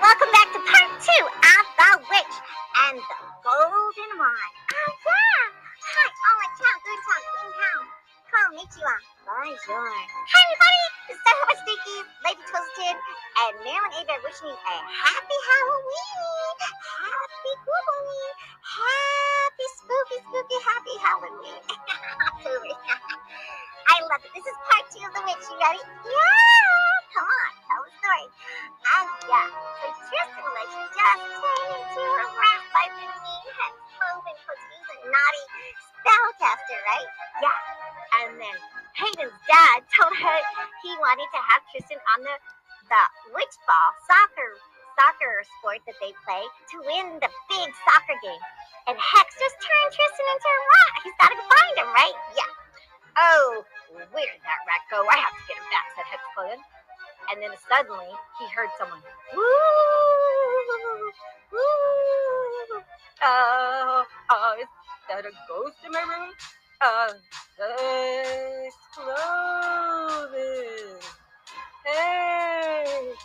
welcome back to part 2 of The Witch and the Golden Wand. Yeah! Hi, ciao, good town. Konnichiwa. Bonjour. Hi, everybody! This is friendsofsneakies, Lady Twisted, and Marylin Hebert wishing you a happy Halloween! Happy Goober! Happy spooky, happy Halloween! I love it. This is part 2 of The Witch. You ready? Yeah! Come on, tell the story. And yeah, so Tristan was just turned into a rat by the mean head Cloven because he's a naughty spellcaster, right? Yeah. And then Hayden's dad told her he wanted to have Tristan on the witch ball soccer sport that they play to win the big soccer game. And Hex just turned Tristan into a rat. He's got to go find him, right? Yeah. Oh, where did that rat go? I have to get him back, said Hex Cloven. And then suddenly he heard someone, woo, woo. Is that a ghost in my room? Hex Cloven. Hey.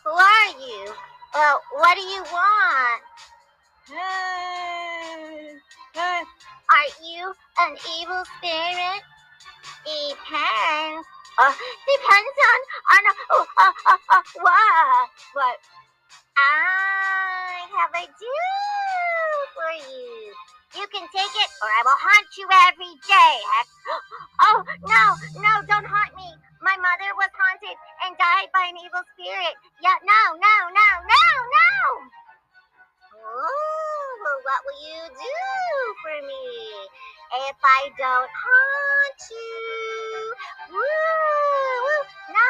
Who are you? What do you want? Hey. Are you an evil spirit? Depends. Depends on what? I have a do for you. You can take it, or I will haunt you every day, Hex. Oh, no, don't haunt me. My mother was haunted and died by an evil spirit. Yeah, no. Ooh, what will you do for me if I don't haunt you? Woo! No,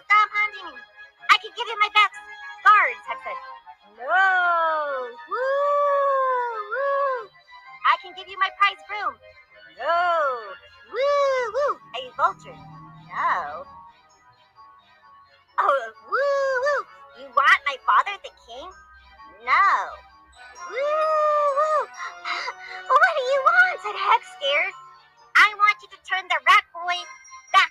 stop haunting me. I can give you my best guards, Hex said. No. Woo! I can give you my prize broom. No. Woo! A vulture. No. Oh, woo! You want my father, the king? No. Woo! What do you want? Said Hex, scared. I want you to turn the rat back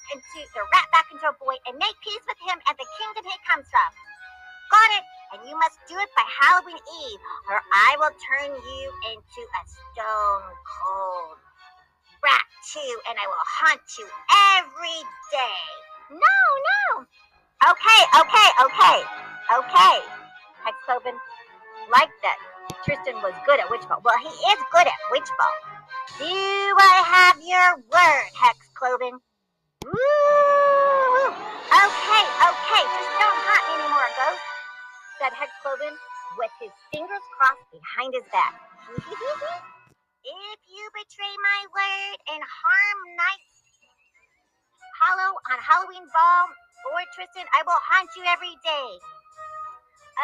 into a boy and make peace with him and the kingdom he comes from. Got it? And you must do it by Halloween Eve, or I will turn you into a stone cold rat too, and I will haunt you every day. No. Okay. Hex Cloven liked that Tristan was good at witch ball. Well, he is good at witch ball. Do I have your word, Hex Cloven? Woo! Okay. Just don't haunt me anymore, ghost, said Hex Cloven with his fingers crossed behind his back. If you betray my word and harm Night Hollow on Halloween Ball or Tristan, I will haunt you every day.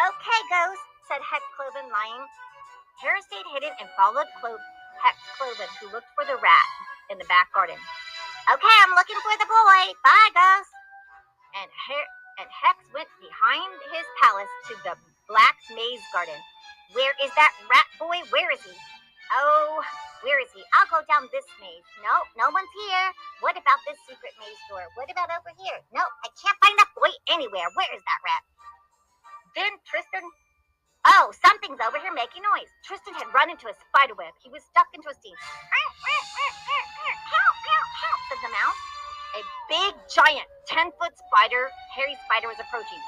Okay, ghost, said Hex Cloven, lying. Hera stayed hidden and followed Hex Cloven, who looked for the rat in the back garden. Okay, I'm looking for the boy. Bye, ghost. And Hex went behind his palace to the black maze garden. Where is that rat boy? Where is he? Oh, where is he? I'll go down this maze. No one's here. What about this secret maze door? What about over here? No, I can't find that boy anywhere. Where is that rat? Then Tristan... Oh, something's over here making noise. Tristan had run into a spider web. He was stuck into a steam. Help, said the mouse. A big, giant, 10-foot spider, hairy spider, was approaching.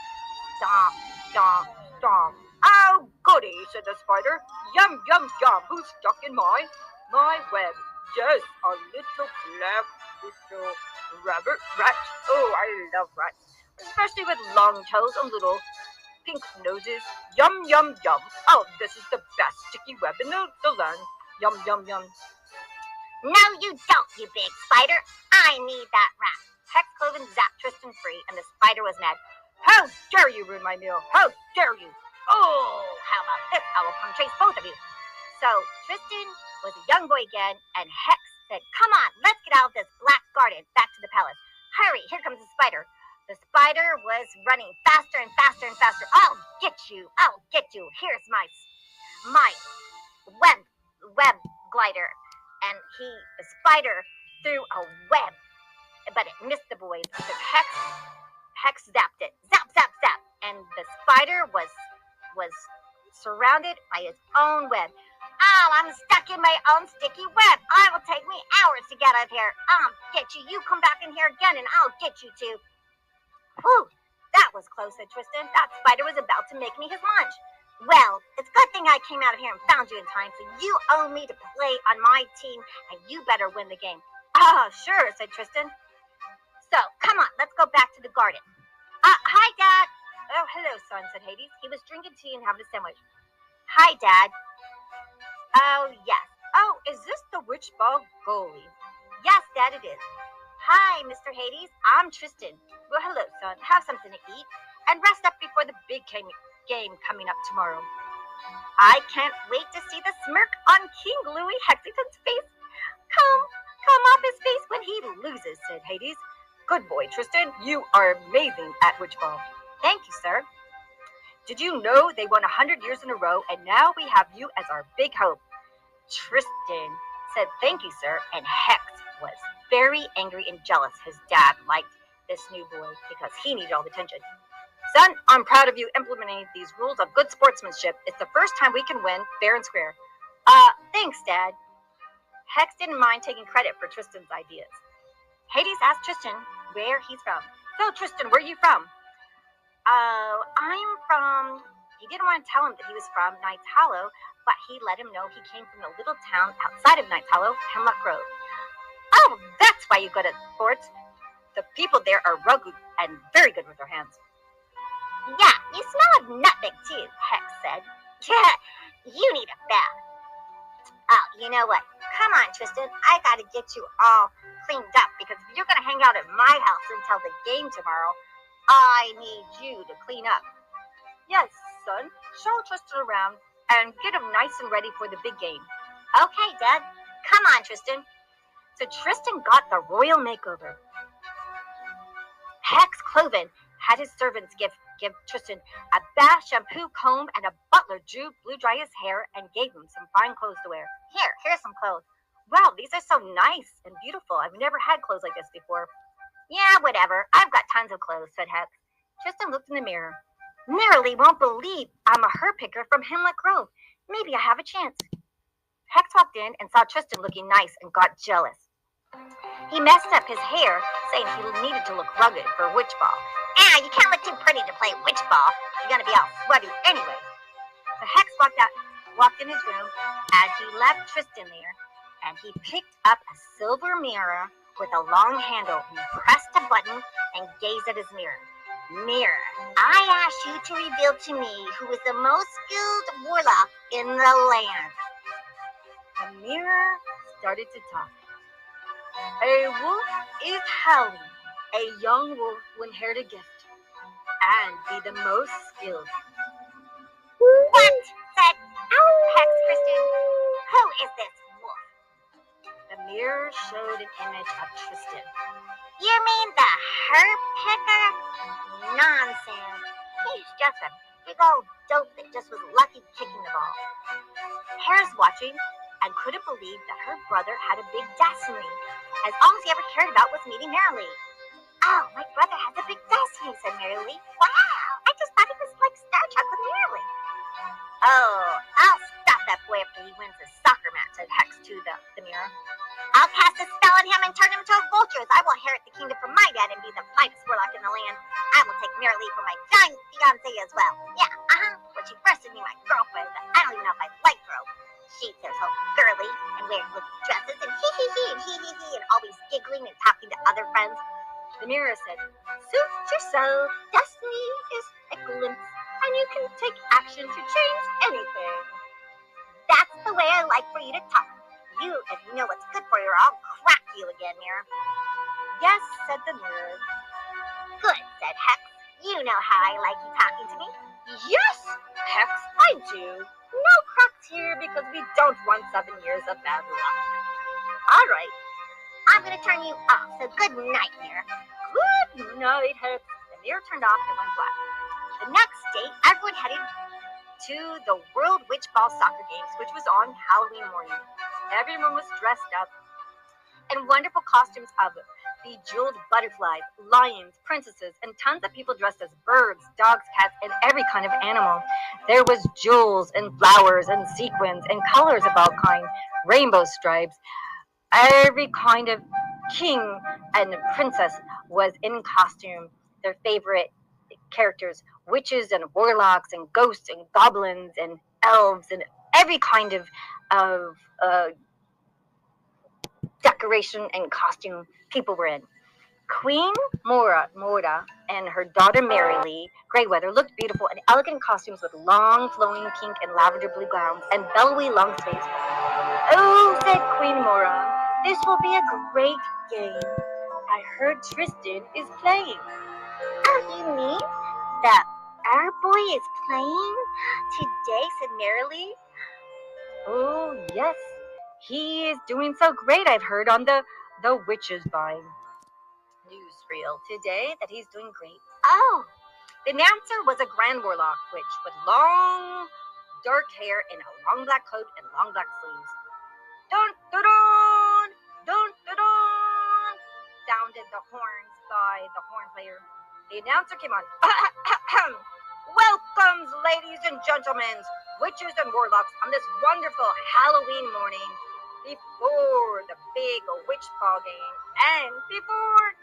Stomp. Oh, goody, said the spider. Yum. Who's stuck in my web? Yes, a little black little rabbit rat. Oh, I love rats, especially with long toes and little pink noses. Yum. Oh, this is the best sticky web in the land. Yum. No, you don't, you big spider. I need that rat. Hex Cloven zapped Tristan free, and the spider was mad. How dare you ruin my meal? How dare you? Oh, how about this? I will come chase both of you. So Tristan was a young boy again, and Hex said, come on, let's get out of this black garden back to the palace. Hurry, here comes the spider. The spider was running faster and faster. I'll get you. Here's my web glider. And the spider threw a web but it missed the boys because Hex zapped it. Zap, zap, zap. And the spider was surrounded by his own web. Oh, I'm stuck in my own sticky web. It will take me hours to get out of here. I'll get you. You come back in here again and I'll get you too. Whew, that was close, said Tristan. That spider was about to make me his lunch. Well, it's a good thing I came out of here and found you in time, so you owe me to play on my team, and you better win the game. Oh, sure, said Tristan. So, come on, let's go back to the garden. Hi, Dad. Oh, hello, son, said Hades. He was drinking tea and having a sandwich. Hi, Dad. Oh, yes. Oh, is this the witch ball goalie? Yes, Dad, it is. Hi, Mr. Hades. I'm Tristan. Well, hello, son. Have something to eat and rest up before the big game coming up tomorrow. I can't wait to see the smirk on King Louis Hexington's face. Come off his face when he loses, said Hades. Good boy, Tristan. You are amazing at witch ball. Thank you, sir. Did you know they won 100 years in a row, and now we have you as our big hope? Tristan said, thank you, sir, and Hex was very angry and jealous. His dad liked this new boy because he needed all the attention. Son, I'm proud of you implementing these rules of good sportsmanship. It's the first time we can win fair and square. Thanks, Dad. Hex didn't mind taking credit for Tristan's ideas. Hades asked Tristan where he's from. So, Tristan, where are you from? I'm from... He didn't want to tell him that he was from Knight's Hollow, but he let him know he came from a little town outside of Knight's Hollow, Hemlock Grove. Oh, that's why you're good at sports. The people there are rugged and very good with their hands. Yeah, you smell of nutmeg too, Hex said. Yeah, you need a bath. Oh, you know what? Come on, Tristan. I gotta get you all cleaned up because if you're gonna hang out at my house until the game tomorrow, I need you to clean up. Yes, son. Show Tristan around and get him nice and ready for the big game. Okay, Dad. Come on, Tristan. So Tristan got the royal makeover. Hex Cloven had his servants give Tristan a bath, shampoo, comb, and a butler blew dry his hair and gave him some fine clothes to wear. Here's some clothes. Wow, these are so nice and beautiful. I've never had clothes like this before. Yeah, whatever. I've got tons of clothes, said Hex. Tristan looked in the mirror. Merlin won't believe I'm a herb picker from Hemlock Grove. Maybe I have a chance. Hex walked in and saw Tristan looking nice and got jealous. He messed up his hair, saying he needed to look rugged for witch ball. You can't look too pretty to play witch ball. You're gonna be all sweaty anyway. So Hex walked in his room as he left Tristan there, and he picked up a silver mirror with a long handle and pressed a button and gazed at his mirror. Mirror, I ask you to reveal to me who is the most skilled warlock in the land. The mirror started to talk. A wolf is howling. A young wolf will inherit a gift and be the most skilled. What? Said Hex Tristan. Who is this wolf? The mirror showed an image of Tristan. You mean the herb picker? Nonsense. He's just a big old dope that just was lucky kicking the ball. Harris watching and couldn't believe that her brother had a big destiny, as all he ever cared about was meeting Merlin. Oh, my brother has a big destiny, said Merlin. Wow, I just thought he was like Star Trek with Merlin. Oh, I'll stop that boy after he wins the soccer match, said Hex to the mirror. I'll cast a spell on him and turn him into a vulture. I will inherit the kingdom from my dad and be the finest warlock in the land. I will take Merlin for my giant fiancé as well. Yeah, when she first made me my girlfriend, I don't even know if I like her. She's so girly and wearing little dresses and hee and always giggling and talking to other friends. The mirror said, suit yourself. Destiny is a glimpse, and you can take action to change anything. That's the way I like for you to talk. If you know what's good for you, or I'll crack you again, mirror. Yes, said the mirror. Good, said Hex. You know how I like you talking to me. Yes, Hex, I do. No cracks here because we don't want 7 years of bad luck. All right, I'm going to turn you off, so good night, mirror. Good night, Hex. The mirror turned off and went black. The next day, everyone headed to the World Witch Ball Soccer Games, which was on Halloween morning. Everyone was dressed up in wonderful costumes of bejeweled butterflies, lions, princesses, and tons of people dressed as birds, dogs, cats, and every kind of animal. There was jewels and flowers and sequins and colors of all kinds, rainbow stripes. Every kind of king and princess was in costume. Their favorite characters, witches and warlocks and ghosts and goblins and elves and every kind of decoration and costume people were in. Queen Mora and her daughter Marylin Greyweather looked beautiful in elegant costumes with long flowing pink and lavender blue gowns and billowy long sleeves. "Oh," said Queen Mora, "this will be a great game. I heard Tristan is playing." "Oh, you mean that our boy is playing today?" said Merrily. "Oh, yes. He is doing so great, I've heard on the Witches Vine newsreel today that he's doing great." "Oh." The announcer was a grand warlock witch with long dark hair and a long black coat and long black sleeves. "Dun dun dun, dun dun dun," sounded the horns by the horn player. The announcer came on. "Welcomes, ladies and gentlemen, witches and warlocks, on this wonderful Halloween morning, before the big witch ball game, and before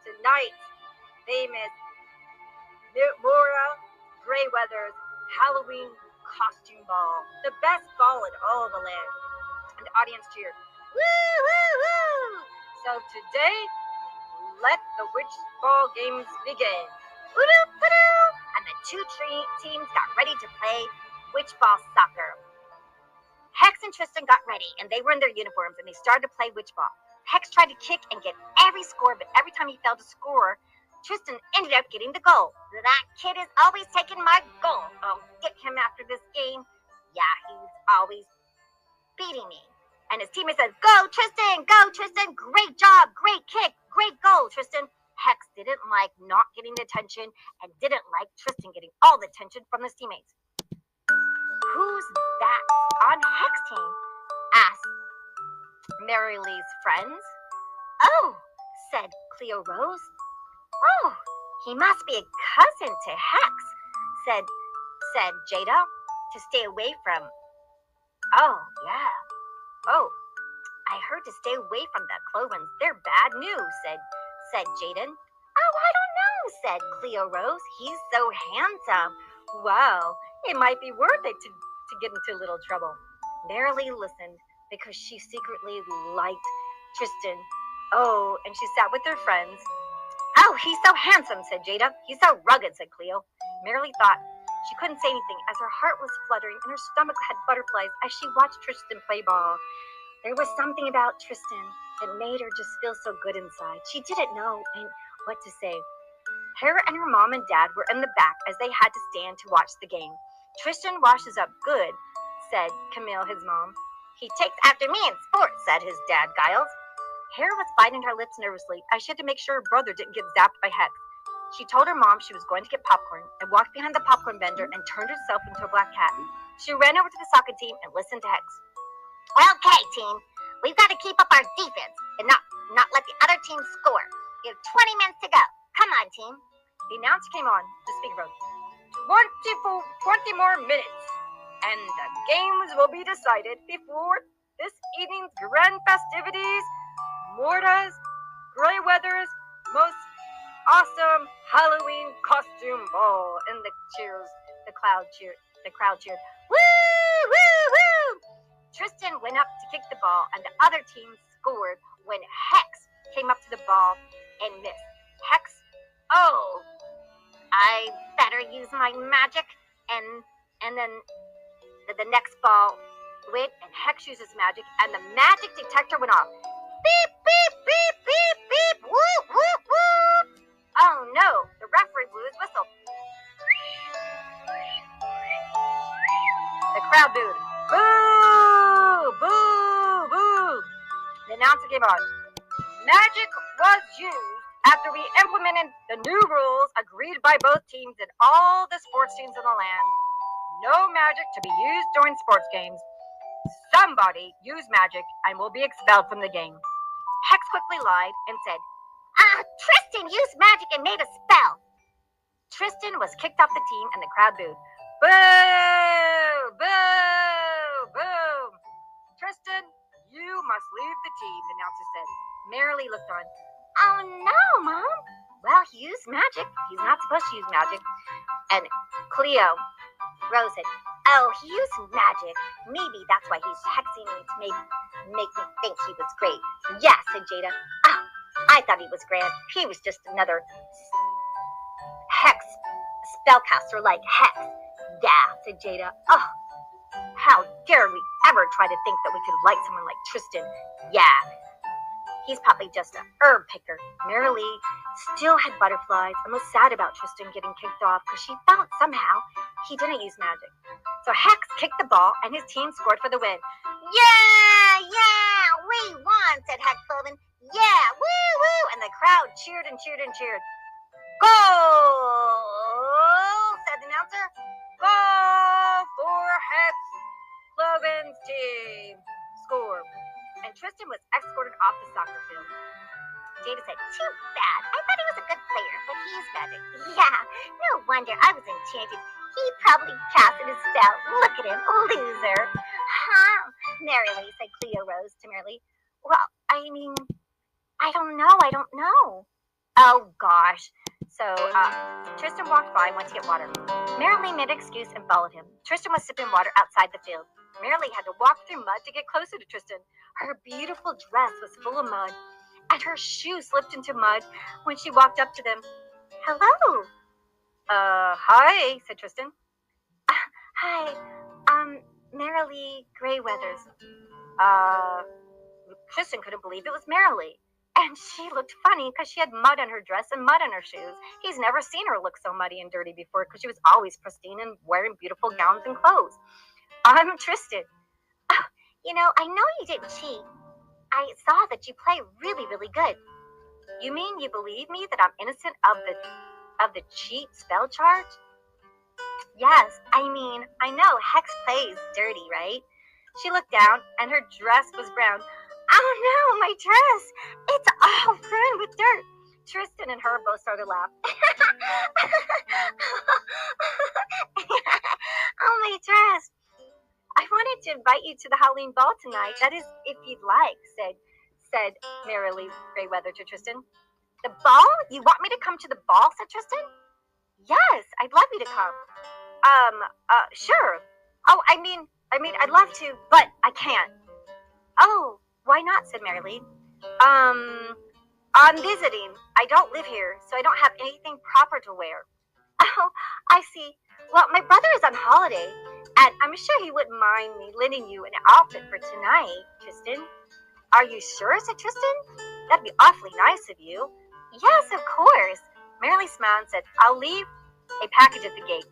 tonight's famous Mora Greyweather's Halloween costume ball, the best ball in all the land." And the audience cheered. "Woo, woo, woo!" So today, let the witch ball games begin. Woo-doo, woo-doo! And the two teams got ready to play witch ball soccer. Hex and Tristan got ready, and they were in their uniforms, and they started to play witch ball. Hex tried to kick and get every score, but every time he failed to score, Tristan ended up getting the goal. "That kid is always taking my goal. I'll get him after this game. Yeah, he's always beating me." And his teammate said, "Go, Tristan! Go, Tristan! Great job! Great kick! Great goal, Tristan!" Hex didn't like not getting the attention and didn't like Tristan getting all the attention from his teammates. "Who's that on Hex team?" asked Marylee's friends. "Oh," said Cleo Rose. "Oh, he must be a cousin to Hex," said Jada, "to stay away from." "Oh, yeah. Oh, I heard to stay away from the Clovens. They're bad news," said Jaden. "Oh, I don't know," said Cleo Rose. "He's so handsome. Wow, it might be worth it to get into a little trouble." Marilee listened because she secretly liked Tristan. Oh, and she sat with her friends. "Oh, he's so handsome," said Jada. "He's so rugged," said Cleo. Marilee thought she couldn't say anything as her heart was fluttering and her stomach had butterflies as she watched Tristan play ball. There was something about Tristan that made her just feel so good inside. She didn't know what to say. Her and her mom and dad were in the back as they had to stand to watch the game. "Tristan washes up good," said Camille, his mom. "He takes after me in sports," said his dad, Giles. Hera was biting her lips nervously as she had to make sure her brother didn't get zapped by Hex. She told her mom she was going to get popcorn and walked behind the popcorn vendor and turned herself into a black cat. She ran over to the soccer team and listened to Hex. "Okay, team, we've got to keep up our defense and not let the other team score. We have 20 minutes to go. Come on, team." The announcer came on the speakerphone. 20 more minutes, and the games will be decided before this evening's grand festivities, Morta's Greyweather's most awesome Halloween costume ball. And the crowd cheered. "Woo, woo, woo!" Tristan went up to kick the ball, and the other team scored when Hex came up to the ball and missed. Hex, "Oh, I better use my magic," and then the next ball went, and Hex used his magic, and the magic detector went off. "Beep, beep, beep, beep, beep, whoop, whoop, whoop." Oh no, the referee blew his whistle. The crowd booed. "Boo, boo, boo." The announcer came on. "Magic was used after we implemented the new rules agreed by both teams and all the sports teams in the land. No magic to be used during sports games. Somebody used magic and will be expelled from the game." Hex quickly lied and said, Tristan used magic and made a spell. Tristan was kicked off the team and the crowd booed. Boo! Boo! Boo! Tristan, you must leave the team, the announcer said. Merrily looked on. Oh no, Mom. Well, he used magic. He's not supposed to use magic. And Cleo, Rose said, oh, he used magic. Maybe that's why he's hexing me to make me think he was great. Yeah, said Jada. Oh, I thought he was grand. He was just another hex spellcaster like Hex. Yeah, said Jada. Oh, how dare we ever try to think that we could like someone like Tristan. Yeah, he's probably just a herb picker. Merrily still had butterflies and was sad about Tristan getting kicked off because she felt somehow he didn't use magic. So Hex kicked the ball and his team scored for the win. Yeah, we won, said Hex Cloven. Yeah, woo, woo. And the crowd cheered and cheered and cheered. Goal, said the announcer. Goal for Hex Cloven's team. Score. And Tristan was escorted off the soccer field. Jada said, too bad. I thought he was a good player, but he used magic. Yeah, no wonder I was enchanted. He probably casted a spell. Look at him, loser. Huh? Merrily, said Cleo Rose to Merrily. Well, I mean, I don't know. Oh, gosh. So, Tristan walked by and went to get water. Merrily made an excuse and followed him. Tristan was sipping water outside the field. Merrily had to walk through mud to get closer to Tristan. Her beautiful dress was full of mud, and her shoes slipped into mud when she walked up to them. Hello. Hi, said Tristan. Hi, Merrily Greyweathers. Tristan couldn't believe it was Merrily. And she looked funny because she had mud on her dress and mud on her shoes. He's never seen her look so muddy and dirty before because she was always pristine and wearing beautiful gowns and clothes. I'm Tristan. Oh, you know, I know you didn't cheat. I saw that you play really, really good. You mean you believe me that I'm innocent of the cheat spell charge? Yes, I mean, I know Hex plays dirty, right? She looked down and her dress was brown. Oh no, my dress! It's all ruined with dirt. Tristan and her both started to laugh. Oh, my dress. I wanted to invite you to the Halloween ball tonight. That is, if you'd like, said Merrily Greyweather to Tristan. The ball? You want me to come to the ball? Said Tristan. Yes, I'd love you to come. Sure. Oh, I mean, I'd love to, but I can't. Oh, why not? Said Merrily. I'm visiting. I don't live here, so I don't have anything proper to wear. Oh, I see. Well, my brother is on holiday, and I'm sure he wouldn't mind me lending you an outfit for tonight, Tristan. Are you sure? Said Tristan. That'd be awfully nice of you. Yes, of course. Merrily smiled and said, I'll leave a package at the gate.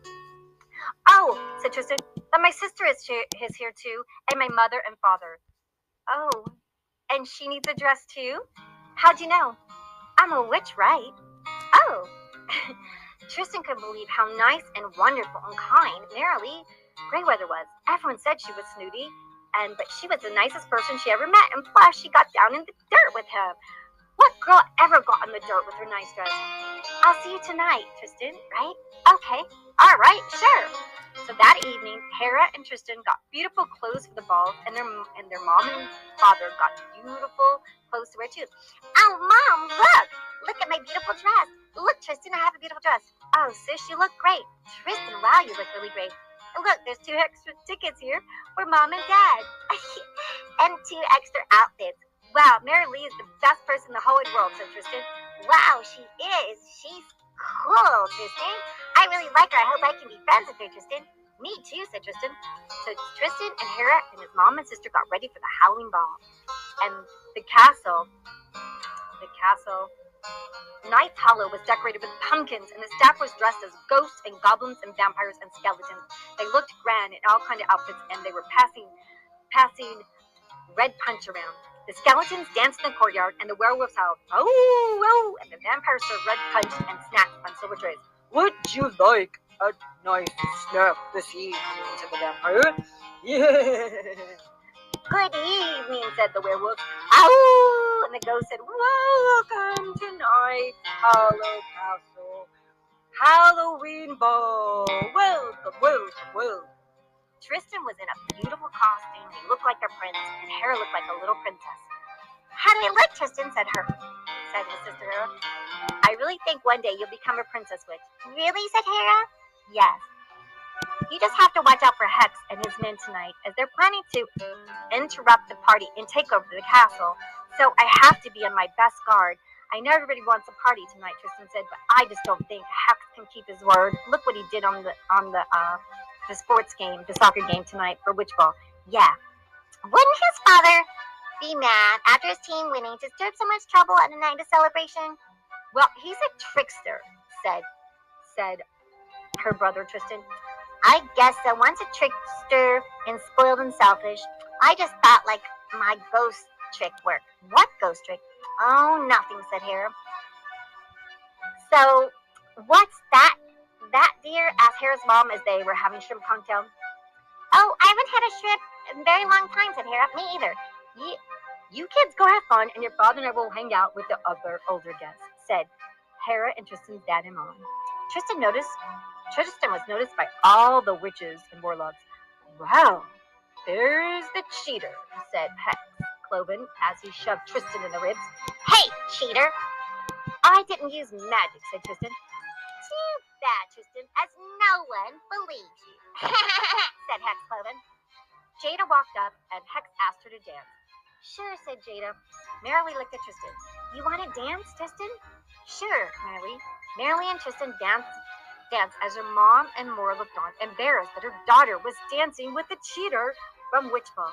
Oh, said Tristan, but my sister is here too, and my mother and father. Oh, and she needs a dress too? How'd you know? I'm a witch, right? Oh. Tristan couldn't believe how nice and wonderful and kind Merrily Greyweather was. Everyone said she was snooty, but she was the nicest person she ever met, and plus she got down in the dirt with him. What girl ever got in the dirt with her nice dress? I'll see you tonight, Tristan, right? Okay, all right, sure. So that evening, Hera and Tristan got beautiful clothes for the ball, and their mom and father got beautiful clothes to wear too. Oh, Mom, look at my beautiful dress. Look, Tristan, I have a beautiful dress. Oh, sis, you look great. Tristan, wow, you look really great. And look, there's 2 extra tickets here for Mom and Dad. And 2 extra outfits. Wow, Merrily is the best person in the whole wide world, said Tristan. Wow, she is. She's cool, Tristan. I really like her. I hope I can be friends with her, Tristan. Me too, said Tristan. So Tristan and Hera and his mom and sister got ready for the Halloween ball. And the castle, Knight's Hollow was decorated with pumpkins, and the staff was dressed as ghosts and goblins and vampires and skeletons. They looked grand in all kinds of outfits, and they were passing red punch around. The skeletons danced in the courtyard, and the werewolves howled, oh, oh, and the vampires served red punch and snacks on silver trays. Would you like a nice snack this evening? Said the vampire. Yeah. Good evening, said the werewolf. Oh, and the ghost said, welcome to Hollow Castle Halloween Ball. Welcome, welcome, welcome. Tristan was in a beautiful costume. He looked like a prince, and Hera looked like a little princess. How do I look, Tristan? said his sister Hera. I really think one day you'll become a princess witch. Really? said Hera. Yes. You just have to watch out for Hex and his men tonight, as they're planning to interrupt the party and take over the castle. So I have to be on my best guard. I know everybody wants a party tonight, Tristan said, but I just don't think Hex can keep his word. Look what he did on the sports game, the soccer game tonight for Witch Ball. Yeah. Wouldn't his father be mad after his team winning to stir up so much trouble at a night of celebration? Well, he's a trickster, said her brother Tristan. I guess so. Once a trickster and spoiled and selfish. I just thought like my ghost trick worked. What ghost trick? Oh, nothing, said Hera. So, what's that, dear? asked Hera's mom as they were having shrimp cocktail. Oh, I haven't had a shrimp in a very long time, said Hera. Me either. You kids go have fun, and your father and I will hang out with the other older guests, said Hera and Tristan's dad and mom. Tristan was noticed by all the witches and warlocks. Wow, there's the cheater, said Hex Cloven as he shoved Tristan in the ribs. Hey, cheater! I didn't use magic, said Tristan. Too bad, Tristan, as no one believes you, said Hex Cloven. Jada walked up and Hex asked her to dance. Sure, said Jada. Merrily looked at Tristan. You want to dance, Tristan? Sure, Merrily. Merrily and Tristan danced as her mom and Mora looked on, embarrassed that her daughter was dancing with the cheater from Witch Ball.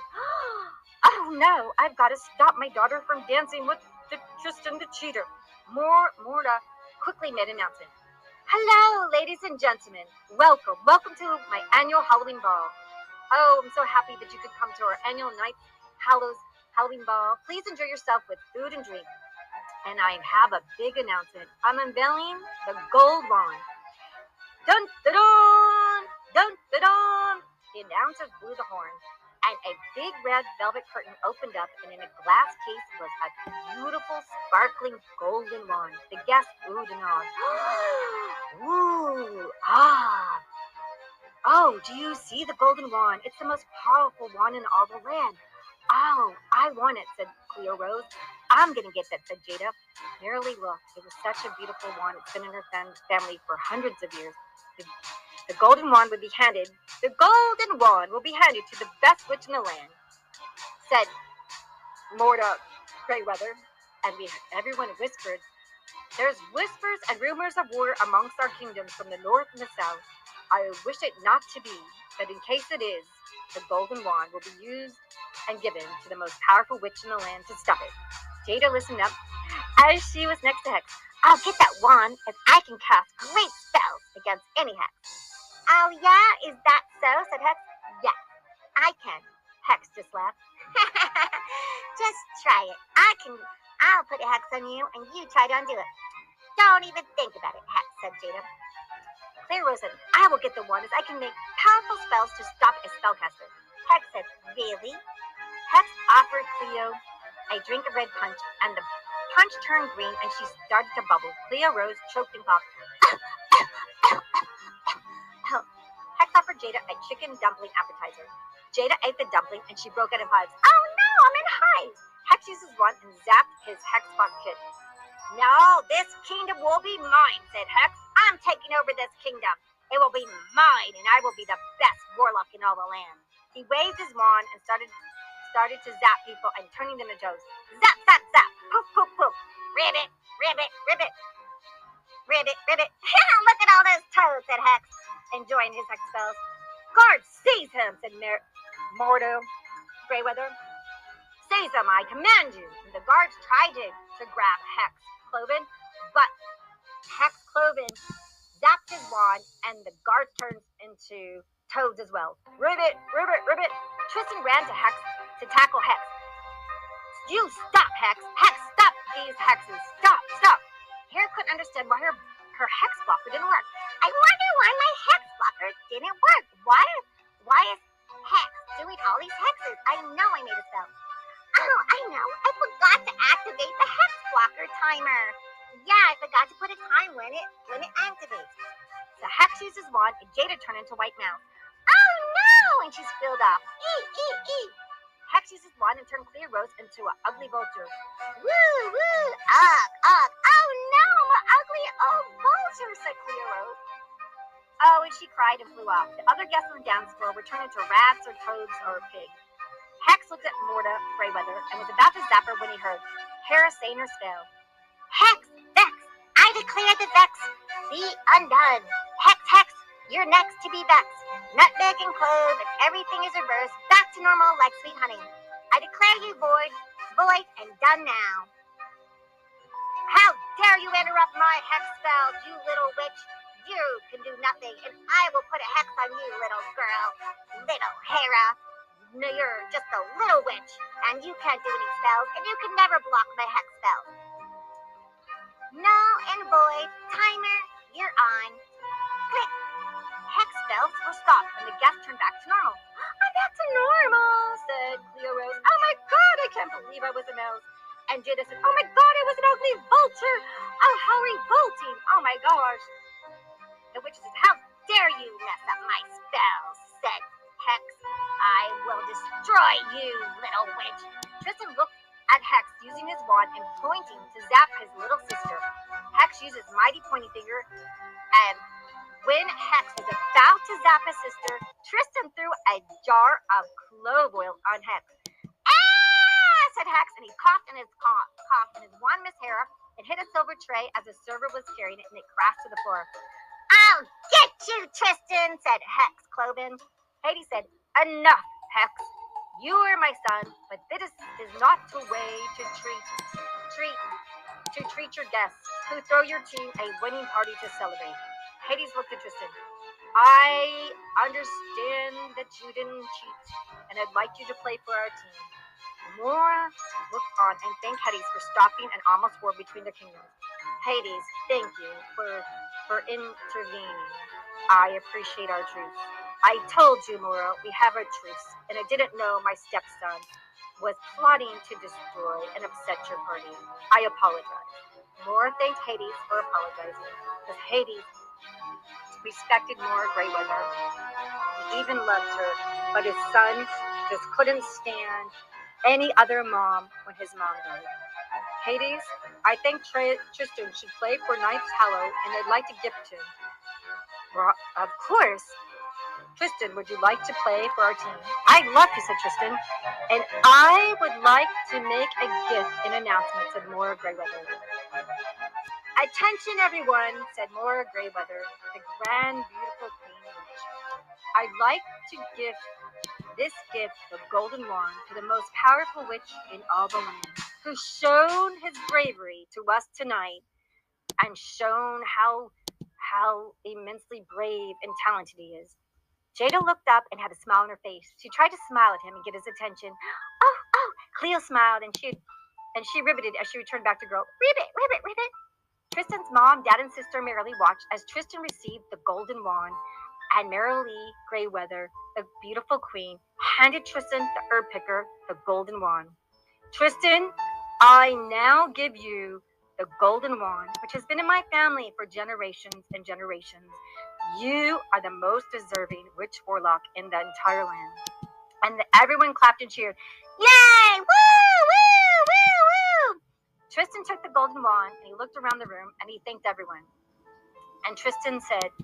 Oh no, I've got to stop my daughter from dancing with Tristan the cheater. Mora quickly made an announcement. Hello, ladies and gentlemen. Welcome to my annual Halloween Ball. Oh, I'm so happy that you could come to our annual Night Halloween Ball. Please enjoy yourself with food and drink. And I have a big announcement. I'm unveiling the gold wand. Dun da dun! Dun da dun! The announcer blew the horn, and a big red velvet curtain opened up, and in a glass case was a beautiful, sparkling golden wand. The guests oohed and awed. Ooh, ah! Oh, do you see the golden wand? It's the most powerful wand in all the land. Oh, I want it, said Cleo Rose. I'm going to get that, said Jada. Merrily looked. It was such a beautiful wand. It's been in her family for hundreds of years. The golden wand will be handed to the best witch in the land, said Morta Greyweather, and everyone whispered. There's whispers and rumors of war amongst our kingdoms from the north and the south. I wish it not to be, but in case it is, the golden wand will be used and given to the most powerful witch in the land to stop it. Jada listened up as she was next to Hex. I'll get that wand if I can cast great spells against any Hex. Oh yeah, is that so? said Hex. Yes, I can. Hex just laughed. Just try it. I'll put a Hex on you and you try to undo it. Don't even think about it, Hex, said Jada. Clear Rose said, I will get the wand as I can make powerful spells to stop a spellcaster. Hex said, really? Hex offered Cleo a drink of red punch, and the punch turned green and she started to bubble. Cleo Rose choked and coughed. Hex offered Jada a chicken dumpling appetizer. Jada ate the dumpling and she broke out in hives. Oh no, I'm in hives! Hex uses wand and zapped his Hexbot kit. No, this kingdom will be mine, said Hex. I'm taking over this kingdom. It will be mine, and I will be the best warlock in all the land. He waved his wand and started to zap people and turning them into toads. Zap, zap, zap. Poof, poof, poof. Ribbit, ribbit, ribbit. Ribbit, ribbit. Look at all those toads, said Hex, enjoying his Hex spells. Guards, seize him, said Morto Greyweather. Seize him, I command you. And the guards tried to grab Hex Cloven, but Hex Cloven zapped his wand, and the guards turned into toads as well. Ribbit, ribbit, ribbit. Tristan ran to Hex to tackle Hex. You stop, Hex. Hex, stop these hexes. Stop, stop. Hera couldn't understand why her Hex blocker didn't work. I wonder why my Hex blocker didn't work. Why is Hex doing all these hexes? I know I made a spell. Oh, I know. I forgot to activate the Hex blocker timer. Yeah, I forgot to put a time when it activates. So Hex uses wand and Jada turned into White Mouse. Oh no! And she's filled up. Ee. Hex uses wand and turned Clear Rose into an ugly vulture. Woo, woo, ugh. Oh no, my ugly old vulture, said Clear Rose. Oh, and she cried and flew off. The other guests on the dance floor were turned into rats or toads or pigs. Hex looked at Morta Greyweather and was about to zap her when he heard Hera saying her spell. Hex, Vex, I declare the Vex be undone. Hex, you're next to be vexed. Nutmeg and clove and everything is reversed. Back to normal like sweet honey. I declare you void and done now. How dare you interrupt my hex spell, you little witch? You can do nothing, and I will put a hex on you, little girl. Little Hera. No, you're just a little witch, and you can't do any spells, and you can never block my hex spell. Null and void. Timer, you're on. Click. Hex spells were stopped, and the guests turned back to normal. I'm back to normal, said Cleo Rose. Oh my god, I can't believe I was a mouse. And Jada said, oh my god, I was an ugly vulture. Oh, how revolting. Oh my gosh. The witch said, how dare you mess up my spells, said Hex. I will destroy you, little witch. Tristan looked at Hex using his wand and pointing to zap his little sister. Hex used his mighty pointy finger, and when Hex was about to zap his sister, Tristan threw a jar of clove oil on Hex. Ah! Said Hex, and he coughed in his wand missed Hera and hit a silver tray as the server was carrying it, and it crashed to the floor. I'll get you, Tristan, said Hex Cloven. Hades said, enough, Hex. You are my son, but this is not the way to treat your guests who throw your team a winning party to celebrate. Hades looked at Tristan. I understand that you didn't cheat, and I'd like you to play for our team. Mora looked on and thanked Hades for stopping an almost war between the kingdoms. Hades, thank you for intervening. I appreciate our truce. I told you, Mora, we have a truce, and I didn't know my stepson was plotting to destroy and upset your party. I apologize. Mora thanked Hades for apologizing, because Hades respected Mora Greyweather. He even loved her, but his son just couldn't stand any other mom when his mom died. Hades, I think Tristan should play for Knights Hallow, and I'd like to gift him. Well, of course. Tristan, would you like to play for our team? I'd love to, said Tristan. And I would like to make a gift and announcement, said Mora Greyweather. Attention, everyone, said Mora Greyweather, the grand, beautiful queen witch. I'd like to give this gift, the golden wand, to the most powerful witch in all the land, who's shown his bravery to us tonight and shown how immensely brave and talented he is. Jada looked up and had a smile on her face. She tried to smile at him and get his attention. Oh, Cleo smiled and she ribbited as she returned back to girl. Ribbit. Tristan's mom, dad, and sister Merrily watched as Tristan received the golden wand, and Merrily Greyweather, the beautiful queen, handed Tristan the herb picker the golden wand. Tristan, I now give you the golden wand, which has been in my family for generations and generations. You are the most deserving witch warlock in the entire land. And everyone clapped and cheered. Yay! Woo! Tristan took the golden wand and he looked around the room and he thanked everyone. And Tristan said,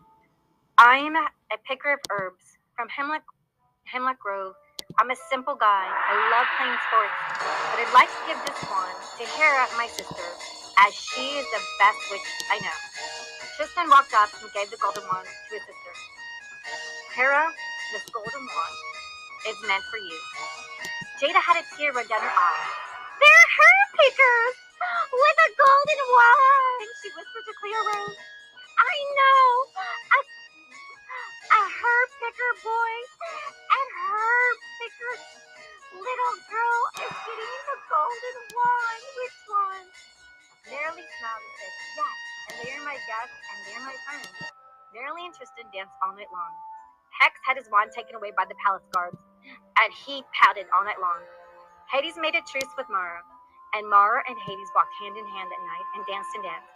I'm a picker of herbs from Hemlock Grove. I'm a simple guy. I love playing sports. But I'd like to give this wand to Hera, my sister, as she is the best witch I know. Tristan walked up and gave the golden wand to his sister. Hera, this golden wand is meant for you. Jada had a tear run down her eye. They're herb pickers with a golden wand, she whispered to Cleo Rose. I know, a herb picker boy and herb picker little girl is getting the golden wand. Which one? Merrily smiled and said, yes, and they are my guests and they're my friends. Merrily and Tristan danced all night long. Hex had his wand taken away by the palace guards, and he pouted all night long. Hades made a truce with Mara, and Mara and Hades walked hand in hand that night and danced and danced.